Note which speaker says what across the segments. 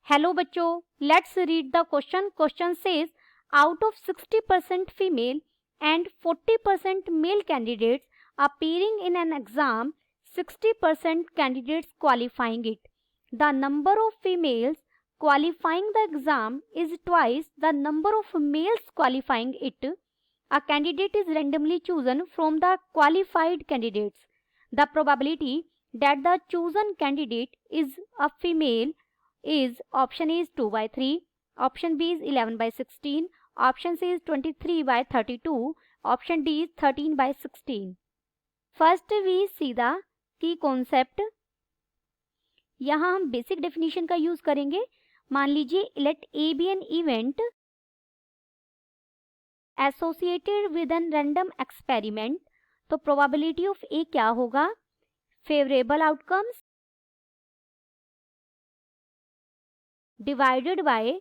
Speaker 1: Hello बच्चों, let's read the question. Question says out of 60% female and 40% male candidates appearing in an exam, 60% candidates qualifying it. The number of females qualifying the exam is twice the number of males qualifying it. A candidate is randomly chosen from the qualified candidates. The probability that the chosen candidate is a female is option A is 2 by 3, option B is 11 by 16, option C is 23 by 32, option D is 13 by 16. First we see the key concept. यहाँ हम basic definition का use करेंगे. मान लीजिए let A B an event associated with an random experiment. तो probability of A क्या होगा? Favourable outcomes divided by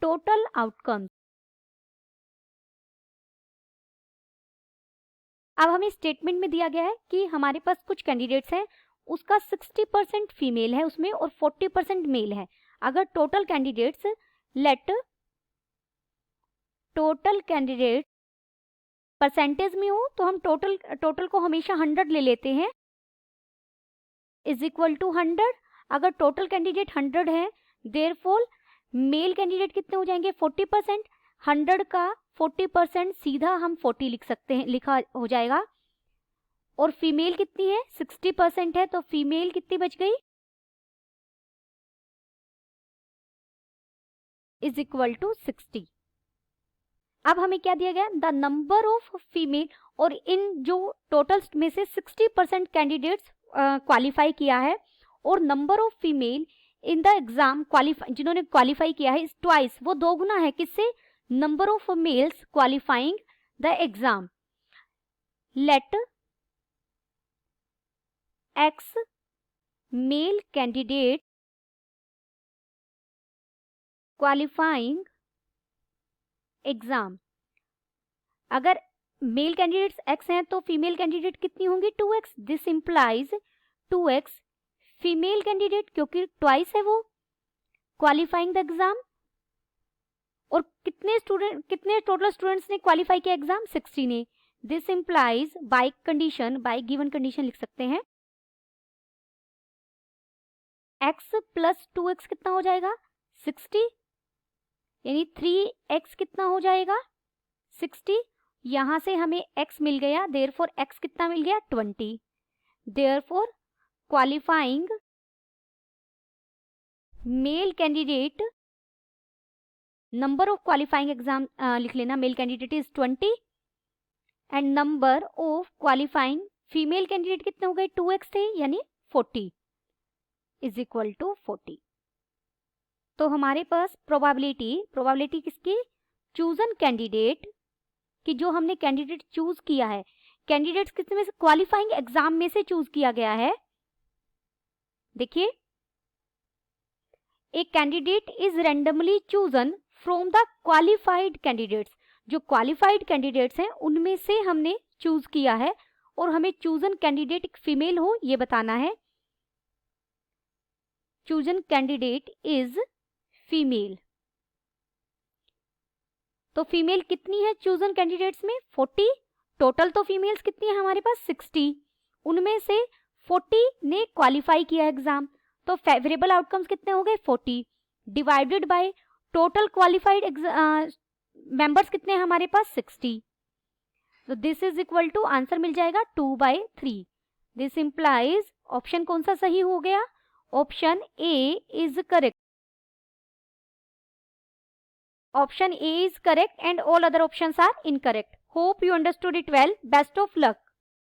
Speaker 1: total outcomes. अब हमें स्टेटमेंट में दिया गया है कि हमारे पास कुछ कैंडिडेट्स हैं, उसका 60% फीमेल है उसमें और 40% मेल है. अगर total candidates let total candidate percentage में हो तो हम टोटल को हमेशा 100 ले लेते हैं, इज इक्वल टू 100. अगर टोटल कैंडिडेट 100 है, देयरफॉर मेल कैंडिडेट कितने हो जाएंगे? 40%. 100 का 40% सीधा हम 40 लिख सकते हैं, लिखा हो जाएगा. और फीमेल कितनी है? 60% है, तो फीमेल कितनी बच गई? Is equal to 60. अब हमें क्या दिया गया? The number of female. और इन जो टोटल में से 60% कैंडिडेट्स क्वालिफाई किया है और number of female in the exam जिन्होंने क्वालिफाई किया है ट्वाइस, वो 2 गुना है. किससे? Number of males qualifying the exam. Let X male candidate qualifying exam. अगर मेल कैंडिडेट्स x हैं तो फीमेल कैंडिडेट कितनी होंगी? 2x. This implies 2x female candidate, क्योंकि ट्वाइस है वो क्वालिफाइंग द एग्जाम. और कितने टोटल स्टूडेंट्स ने क्वालिफाई किया एग्जाम? 60 ने. This implies by condition, bye given condition लिख सकते हैं, x प्लस 2x कितना हो जाएगा? 60. यानी 3x कितना हो जाएगा? 60. यहां से हमें x मिल गया, देयरफॉर x कितना मिल गया? 20. Therefore qualifying male candidate, number of qualifying exam लिख लेना, male candidate is 20 and number of qualifying female candidate कितने हो गए? 2x थे, यानी 40 इज इक्वल टू 40. तो हमारे पास प्रोबेबिलिटी किसकी? चूजन कैंडिडेट कि जो हमने कैंडिडेट चूज किया है, कैंडिडेट्स कितने में से? क्वालिफाइंग एग्जाम में से चूज किया गया है. देखिए, एक candidate is randomly chosen from the qualified candidates. जो क्वालिफाइड कैंडिडेट्स हैं उनमें से हमने चूज किया है और हमें चूजन कैंडिडेट एक फीमेल हो ये बताना है. Chosen candidate is female. तो फीमेल कितनी है चूजन कैंडिडेट्स में? 40. टोटल तो फीमेल्स कितनी है हमारे पास? 60. उनमें से 40 ने क्वालिफाई किया एग्जाम, तो फेवरेबल आउटकम्स कितने हो गए? 40 divided by total qualified members कितने हैं हमारे पास? 60. तो this is equal to answer मिल जाएगा 2/3. दिस इंप्लाइज ऑप्शन कौन सा सही हो गया? Option A is correct. Option A is correct and all other options are incorrect. Hope you understood it well. Best of luck.